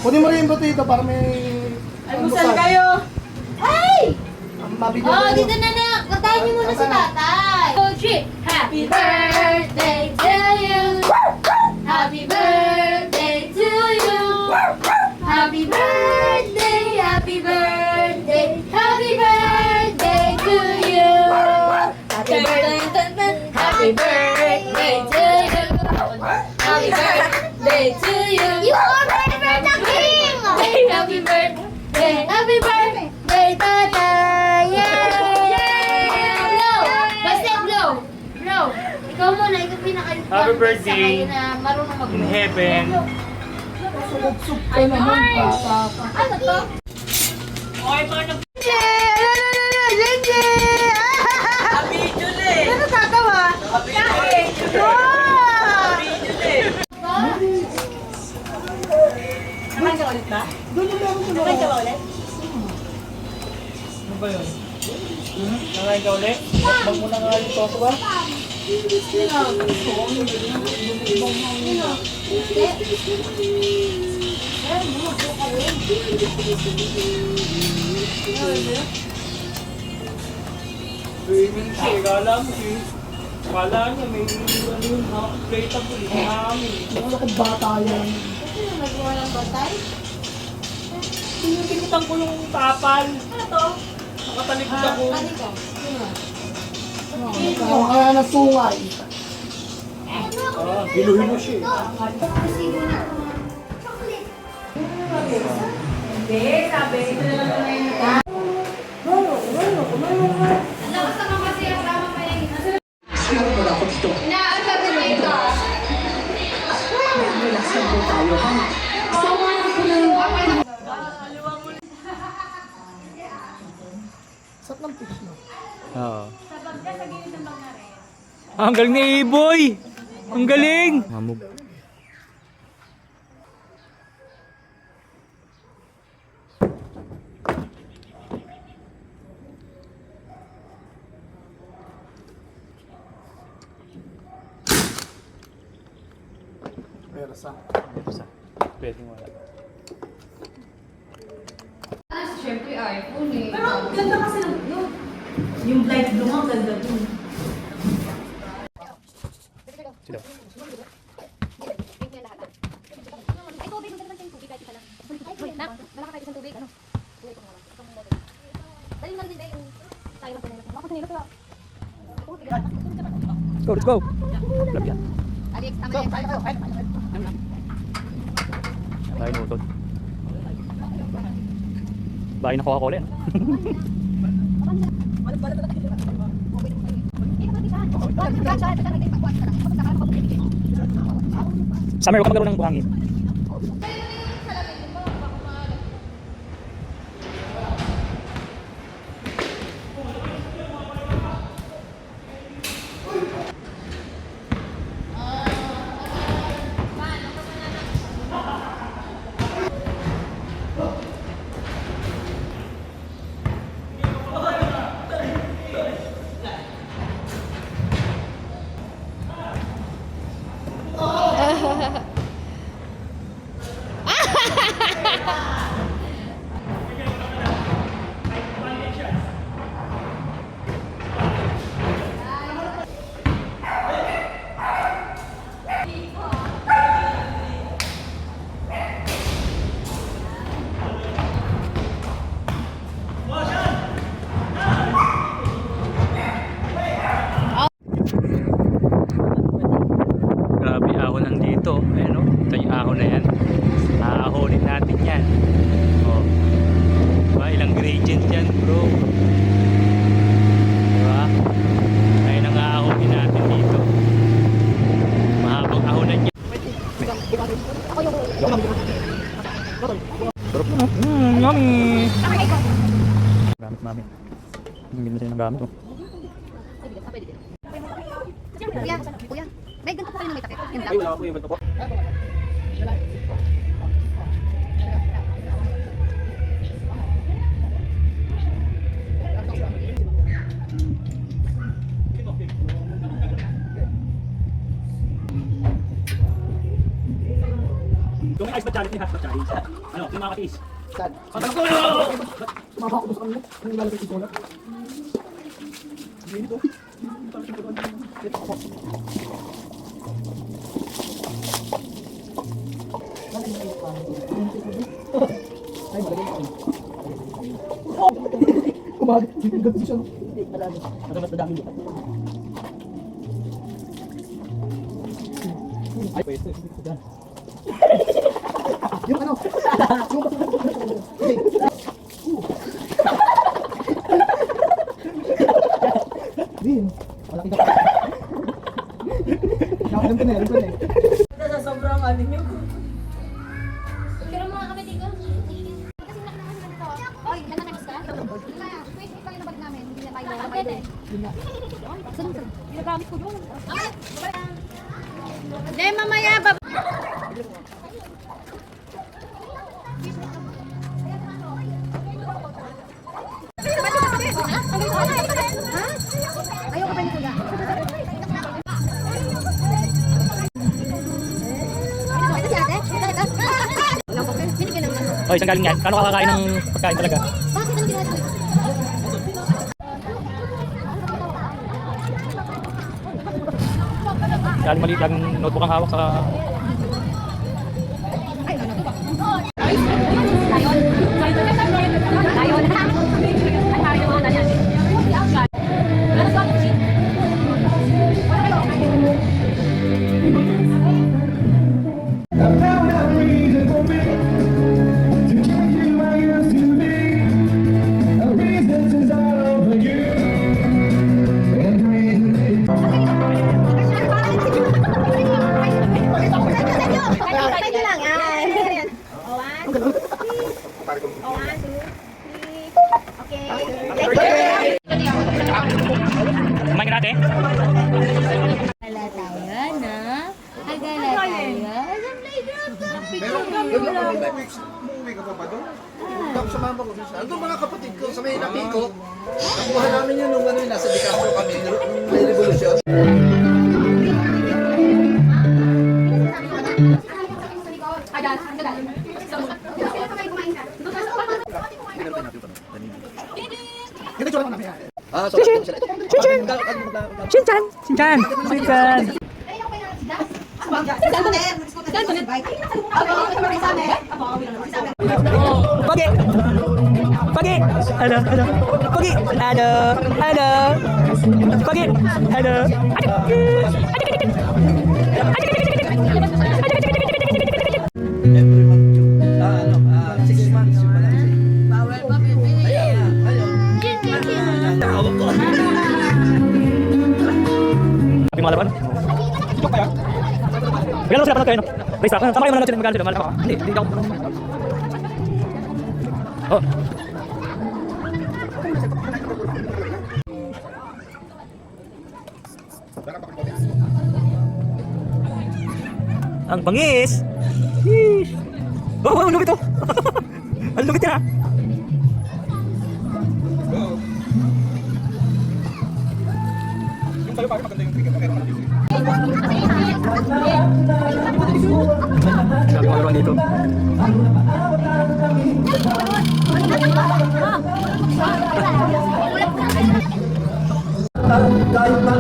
Kunin mo rin yung dito para may... Almusal kayo! Ay! Mabigyan Oh, mo. dito na na. Kantahin niyo muna si tatay. Oh, shit. Happy birthday to you. Happy birthday to you. Happy birthday, happy birthday, happy birthday to you. Happy birthday, happy birthday to you. Happy birthday to you. You already birthday king. Happy birthday, tatay. Yay! Blow! Basta blow. Blow. Ikaw muna, ikaw pinaka- Happy birthday. sa kayo na marunong mag-blow. In heaven. Sugsug ka naman. Ano to? Okay pa na. Happy Julie! Ano tatawa? Happy Julie! Kumain ka ulit ba? Kumain ka ba ulit? Ano ba yun? Nangain ka ulit? Bag mo na nga yung toto ba? Swimming siya, kala mo siya. Kala niya may ano yun, plate up ulit, hangin. Ano kung bata yan? Sino nagawa ng batay? Tinitikitan ko yung tapal. Ano to? Nakatalikod ako. Ano ko? Parang kaya na sungay. Hilo-hilo siya. Hindi, sabi. Ito na lang na yun. Sat ng fish mo. Oo. Ang galing ni Iboy! Ang galing! Mamog. Pero sa... Isa. Pwedeng wala. Siyempre iPhone eh. Pero ang ganda kasi ng blue. Yung light blue ang ganda dun. Sila. Let's go! Love yan. Tayo nutod. Bahay na Coca-Cola yan. Summer, huwag ka magkaroon ng buhangin. Grabe ahon nandito. Ayan o. Ito yung ahon na yan. Aahonin natin yan. O. Diba? Ilang gradients yan bro. Diba? Ayun ang aahonin natin dito. Mahabang ahonan yan. Sarap na. Yummy. Gamit mami. Hindi na sila ng gamit oh. Kuya, kuya. May ganito pa kayo na may takip. Yan lang. Ay, wala ako yung ganito po. Yung may ice ba challenge ni Hot ba challenge? Ano, yung mga katis? Saan? Mama ko sa kanila. Ano yung lalagay ko na? Hindi ito. Ay, magaling ako. Umaga, ganito siya. Mas madami dito. Ay, pwede. Yung ano? Din. Malaki ka. Alam ko na, alam ko na. Sa sobrang ano nyo. Pero mga kapatid ko, kasi nakanaman ka nito. Oy, nanakas ka? Wait, ito yung nabag namin. Hindi na tayo. Bakit eh? Saan? Ginagamit ko doon. Hindi, mamaya ba? Ayaw ka pa ni Kuya. Ito si ate? Binigyan naman. Oy, saan galing yan? Kano kakakain ng pagkain talaga? Bakit ang ginawa ko? Galing maliit lang notebook ang hawak sa... Kumain ka natin? Agala tayo, no? Agala tayo. Sa playground na. Umuwi ka pa ba doon? Tapos sumama ko doon sa... Ando mga kapatid ko sa may napiko. Nakuha namin yun nung ano, nasa Dicastro kami, nung may revolusyon. Ito tsura ko namin. Ah, so sila. Shinchan! Shinchan! Shinchan! Pagi! Pagi! Hello, hello. Pagi! Hello, hello. Pagi! Hello. Every month yung... 6 months yung pala. Bawal ba, bebe? Nakawag ko. Sabi mga laban? Joke kaya? Magkano sila panood kayo, no? Race track. Sama kayo manood sila, magkano sila? Mahal ako. Hindi ako. Oh. Ang bangis! Sheesh! Oh, ang lupit oh! Ang lupit na! Sabi mga laruan dito. Kahit na